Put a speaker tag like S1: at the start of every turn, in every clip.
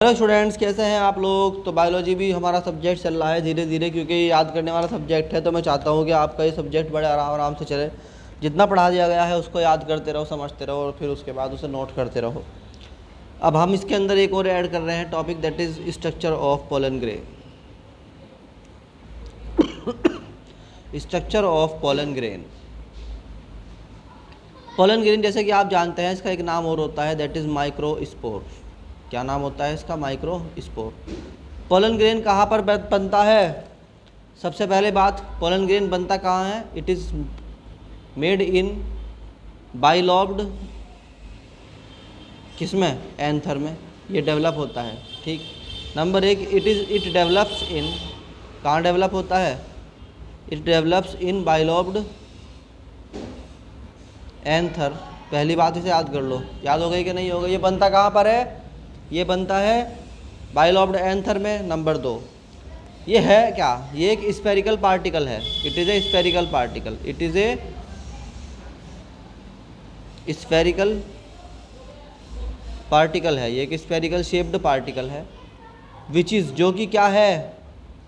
S1: Hello students, कैसे हैं आप लोग। तो बायोलॉजी भी हमारा सब्जेक्ट चल रहा है धीरे धीरे, क्योंकि ये याद करने वाला सब्जेक्ट है। तो मैं चाहता हूँ कि आपका ये सब्जेक्ट बड़े आराम आराम से चले। जितना पढ़ा दिया गया है उसको याद करते रहो, समझते रहो और फिर उसके बाद उसे नोट करते रहो। अब हम इसके अंदर एक और ऐड कर रहे हैं topic, that is structure of pollen grain. Structure of pollen grain. Pollen grain जैसे कि आप जानते हैं, इसका एक नाम और होता है, दैट इज़ माइक्रोस्पोर। क्या नाम होता है इसका? माइक्रोस्पोर। पोलन ग्रेन कहाँ पर बनता है? सबसे पहले बात, पोलन ग्रेन बनता कहाँ है? इट इज़ मेड इन बाइलॉब्ड, किसमें? एंथर में ये डेवलप होता है। ठीक। नंबर एक, इट डेवलप्स इन, कहाँ डेवलप होता है? It develops in bilobed anther. पहली बात इसे याद कर लो। याद हो गई कि नहीं हो गई? ये बनता कहाँ पर है? ये बनता है बाइलॉब्ड एंथर में। नंबर दो, ये है क्या? ये एक स्फेरिकल पार्टिकल है। It is a spherical particle. It is a spherical particle है। ये एक स्फेरिकल शेप्ड पार्टिकल है, विच इज़, जो कि क्या है?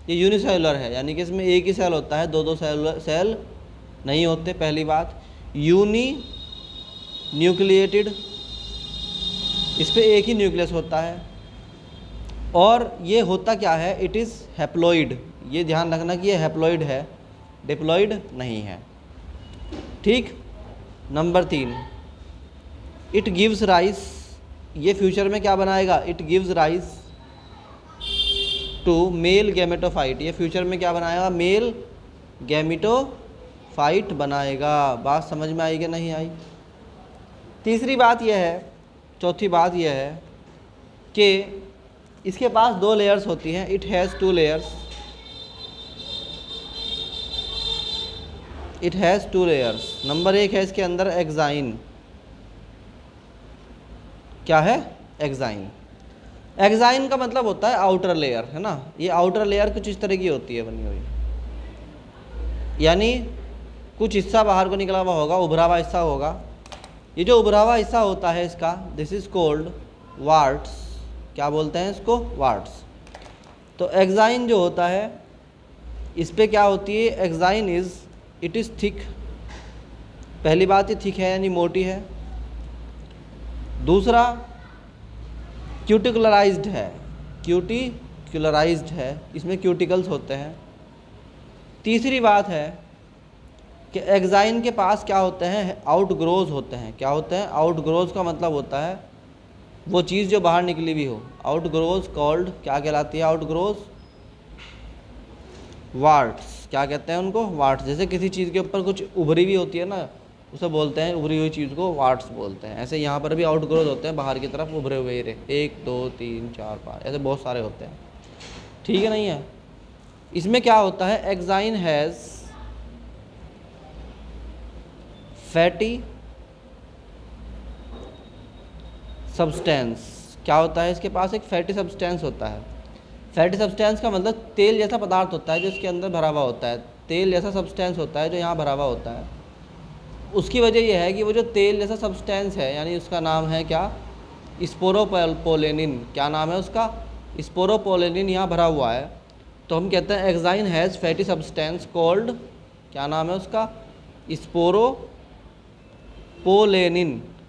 S1: ये यूनिसेलुलर है, यानी कि इसमें एक ही सेल होता है, दो दो सेल नहीं होते। पहली बात, यूनी न्यूक्लिएटेड, इस पर एक ही न्यूक्लियस होता है। और ये होता क्या है? It is haploid. ये ध्यान रखना कि ये हैप्लॉइड है, डिप्लॉइड नहीं है। ठीक। नंबर तीन, इट गिव्स राइस, ये फ्यूचर में क्या बनाएगा? It gives rise to male gametophyte. ये फ्यूचर में क्या बनाएगा? मेल गैमेटोफाइट बनाएगा। बात समझ में आई कि नहीं आई? तीसरी बात यह है, चौथी बात यह है कि इसके पास दो लेयर्स होती हैं। It has two layers. It has two layers. Number एक है इसके अंदर एक्साइन। क्या है? एक्साइन। एक्साइन का मतलब होता है आउटर लेयर, है ना। ये आउटर लेयर कुछ इस तरह की होती है बनी हुई, यानी कुछ हिस्सा बाहर को निकला हुआ होगा, उभरा हुआ हिस्सा होगा। ये जो उभरा हुआ हिस्सा होता है इसका, दिस इज कोल्ड वार्ट्स। क्या बोलते हैं इसको? वार्ट्स। तो एक्साइन जो होता है, इस पे क्या होती है? Exine is, it is thick. पहली बात, ये थिक है यानी मोटी है। दूसरा, क्यूटिकुलराइज्ड है। क्यूटिकुलराइज्ड है, इसमें क्यूटिकल्स होते हैं। तीसरी बात है कि एक्साइन के पास क्या होते हैं? आउटग्रोज होते हैं। क्या होते हैं? आउटग्रोज का मतलब होता है वो चीज़ जो बाहर निकली हुई हो। आउटग्रोज कॉल्ड, क्या कहलाती है? आउटग्रोज वार्ट्स। क्या कहते हैं उनको? वार्ट्स। जैसे किसी चीज़ के ऊपर कुछ उभरी हुई होती है ना, उसे बोलते हैं, उभरी हुई चीज़ को वार्ट्स बोलते हैं। ऐसे यहाँ पर भी आउटग्रोज होते हैं, बाहर की तरफ उभरे हुए रे, 1 2 3 4 5 ऐसे बहुत सारे होते हैं। ठीक है, नहीं है? इसमें क्या होता है? Exine has fatty substance. क्या होता है इसके पास? एक फैटी सब्सटेंस होता है। फैटी सब्सटेंस का मतलब तेल जैसा पदार्थ होता है जो इसके अंदर भरा हुआ होता है। तेल जैसा सब्सटेंस होता है जो यहाँ भरा हुआ होता है। उसकी वजह यह है कि वो जो तेल जैसा सब्सटेंस है, यानी उसका नाम है क्या? स्पोरोपोलेनिन। क्या नाम है उसका? स्पोरोपोलेनिन यहाँ भरा हुआ है। तो हम कहते हैं exine has fatty substance called, क्या नाम है उसका? स्पोरोपोलेनिन।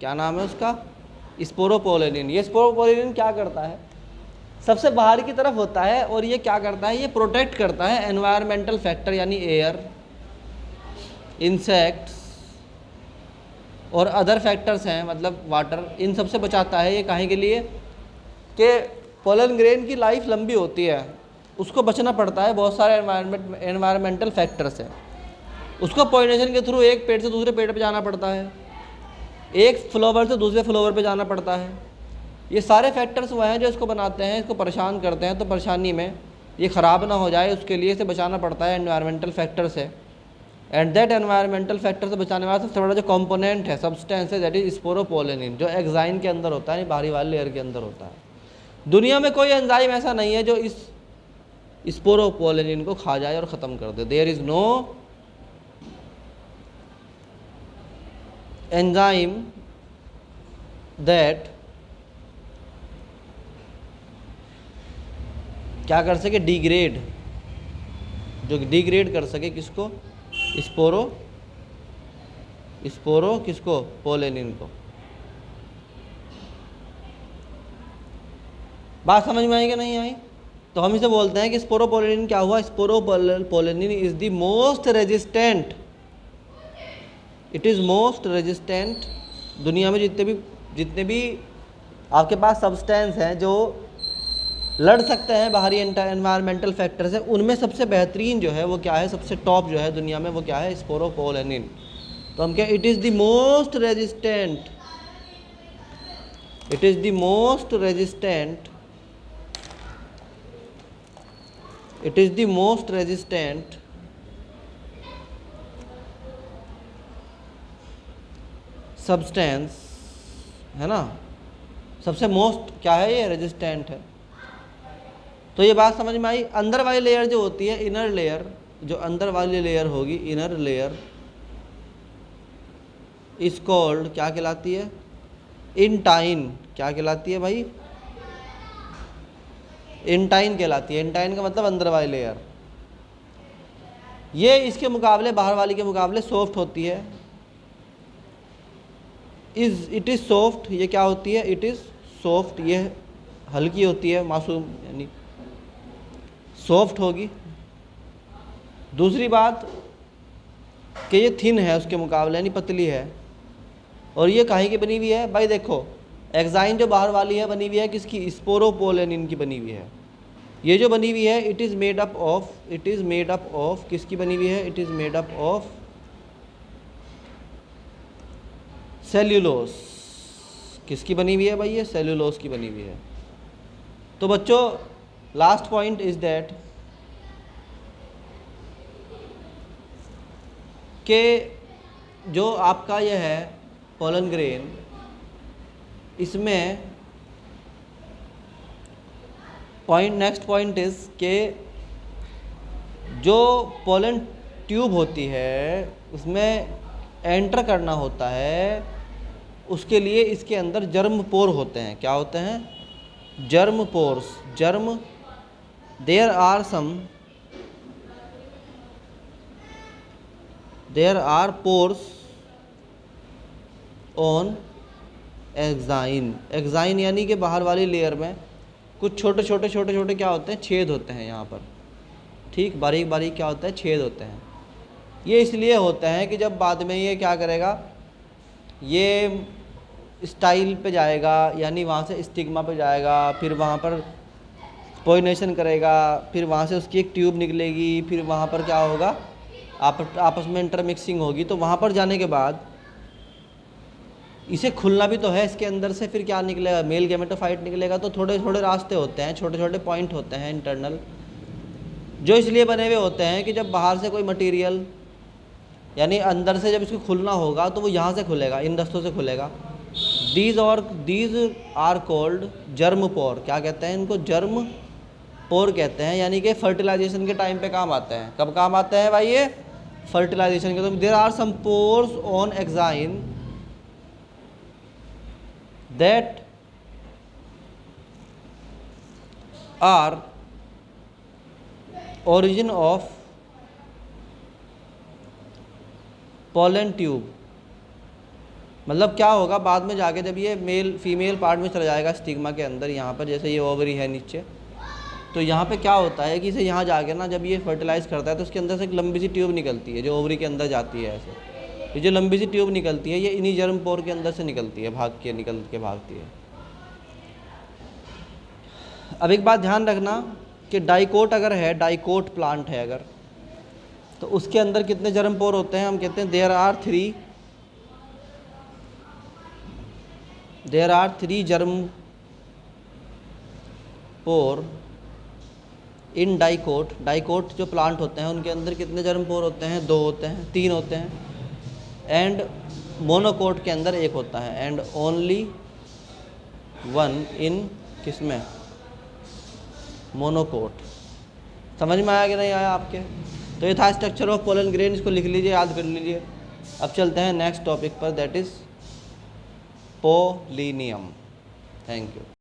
S1: क्या नाम है उसका? स्पोरोपोलेनिन। ये स्पोरोपोलेनिन क्या करता है? सबसे बाहर की तरफ होता है और ये क्या करता है? ये प्रोटेक्ट करता है एनवायरमेंटल फैक्टर, यानी एयर, इंसेक्ट्स और अदर फैक्टर्स हैं, मतलब वाटर, इन सब से बचाता है। ये काहे के लिए? कि पोलन ग्रेन की लाइफ लंबी होती है, उसको बचना पड़ता है, बहुत सारे एनवायरमेंटल फैक्टर्स हैं। उसको पॉलिनेशन के थ्रू एक पेड़ से दूसरे पेड़ पे जाना पड़ता है, एक फ्लावर से दूसरे फ्लावर पे जाना पड़ता है। ये सारे फैक्टर्स वह हैं जो इसको बनाते हैं, इसको परेशान करते हैं। तो परेशानी में ये ख़राब ना हो जाए, उसके लिए इसे बचाना पड़ता है एनवायरमेंटल फैक्टर से। एंड दैट एनवायरमेंटल फैक्टर से बचाने वाला सबसे बड़ा जो कंपोनेंट है, सब्सटेंस है, दैट इज स्पोरोपोलेनिन, जो एक्साइन के अंदर होता है, यानी बाहरी वाले लेयर के अंदर होता है। दुनिया में कोई एंजाइम ऐसा नहीं है जो इस स्पोरोपोलेनिन को खा जाए और ख़त्म कर दे। There is no enzyme that क्या कर सके, डिग्रेड, जो डिग्रेड कर सके किसको, स्पोरो किसको, पोलेनिन को। बात समझ में आई कि नहीं आई? तो हम इसे बोलते हैं कि स्पोरोपोलेनिन क्या हुआ, sporopollenin is the most resistant, it is most resistant. दुनिया में जितने भी आपके पास सब्सटेंस हैं जो लड़ सकते हैं बाहरी एनवायरमेंटल फैक्टर से, उनमें सबसे बेहतरीन जो है वो क्या है, सबसे टॉप जो है दुनिया में वो क्या है, स्पोरोपोलेनिन। तो हम क्या, it is the most resistant, it is the most resistant, it is the most resistant substance, है ना, सबसे मोस्ट क्या है, ये रेजिस्टेंट है। तो ये बात समझ में आई। अंदर वाली लेयर जो होती है, इनर लेयर, जो अंदर वाली लेयर होगी, इनर लेयर इज कॉल्ड, क्या कहलाती है, इंटाइन। क्या कहलाती है भाई, इंटाइन कहलाती है। इंटाइन का मतलब अंदर वाली लेयर। ये इसके मुकाबले, बाहर वाली के मुकाबले सॉफ्ट होती है। इट इज़ सॉफ्ट, ये क्या होती है, इट इज़ सॉफ्ट, ये हल्की होती है, मासूम यानी सॉफ्ट होगी। दूसरी बात कि ये थिन है उसके मुकाबले, यानी पतली है। और ये काहे की बनी हुई है भाई, देखो एक्साइन जो बाहर वाली है बनी हुई है किसकी, स्पोरोपोलेनिन की बनी हुई है। ये जो बनी हुई है it is made up of किसकी बनी हुई है, it is made up of cellulose. किसकी बनी हुई है भाई, ये सेल्यूलोस की बनी हुई है। तो बच्चों लास्ट पॉइंट इज दैट कि जो आपका यह है पोलन ग्रेन, इसमें नेक्स्ट पॉइंट इज के जो पोलन ट्यूब होती है उसमें एंटर करना होता है, उसके लिए इसके अंदर जर्म पोर होते हैं। क्या होते हैं, germ pores. There are pores on exine यानी कि बाहर वाली लेयर में कुछ छोटे छोटे क्या होते हैं, छेद होते हैं यहाँ पर, ठीक, बारीक बारीक क्या होता है, छेद होते हैं। ये इसलिए होता है कि जब बाद में ये क्या करेगा, ये स्टाइल पे जाएगा, यानी वहाँ से स्टिग्मा पे जाएगा, फिर वहाँ पर पोलिनेशन करेगा, फिर वहाँ से उसकी एक ट्यूब निकलेगी, फिर वहाँ पर क्या होगा, आपस में इंटरमिक्सिंग होगी। तो वहाँ पर जाने के बाद इसे खुलना भी तो है इसके अंदर से, फिर क्या निकलेगा, मेल गैमेटोफाइट निकलेगा। तो थोड़े थोड़े रास्ते होते हैं, छोटे छोटे पॉइंट होते हैं इंटरनल, जो इसलिए बने हुए होते हैं कि जब बाहर से कोई मटेरियल, यानी अंदर से जब इसको खुलना होगा तो वो यहाँ से खुलेगा, इन रास्तों से खुलेगा। दीज आर कोल्ड जर्म पोर। क्या कहते हैं इनको, जर्म पोर कहते हैं, यानी कि फर्टिलाइजेशन के टाइम पे काम आते हैं। कब काम आते हैं भाई ये, फर्टिलाइजेशन के। तो there are some pores on exine that are origin of pollen tube. मतलब क्या होगा बाद में जाके, जब ये मेल फीमेल पार्ट में चला जाएगा स्टिग्मा के अंदर, यहाँ पर जैसे ये ओवरी है नीचे, तो यहाँ पे क्या होता है कि इसे यहाँ जाके ना जब ये फर्टिलाइज़ करता है तो उसके अंदर से एक लंबी सी ट्यूब निकलती है जो ओवरी के अंदर जाती है। ऐसे ये जो लंबी सी ट्यूब निकलती है ये इन्हीं जर्म पोर के अंदर से निकलती है, निकल के भागती है। अब एक बात ध्यान रखना कि डाइकोट अगर है, डाइकोट प्लांट है अगर, तो उसके अंदर कितने जर्म पोर होते हैं, हम कहते हैं there are three germ pore in dicot जो प्लांट होते हैं उनके अंदर कितने जर्म पोर होते हैं, 2 होते हैं, 3 होते हैं। एंड मोनोकोट के अंदर 1 होता है, एंड ओनली 1 इन किसमें, मोनोकोट। समझ में आया कि नहीं आया आपके? तो ये था स्ट्रक्चर ऑफ पोलन ग्रेन, इसको लिख लीजिए, याद कर लीजिए। अब चलते हैं नेक्स्ट टॉपिक पर, that is polonium. Thank you.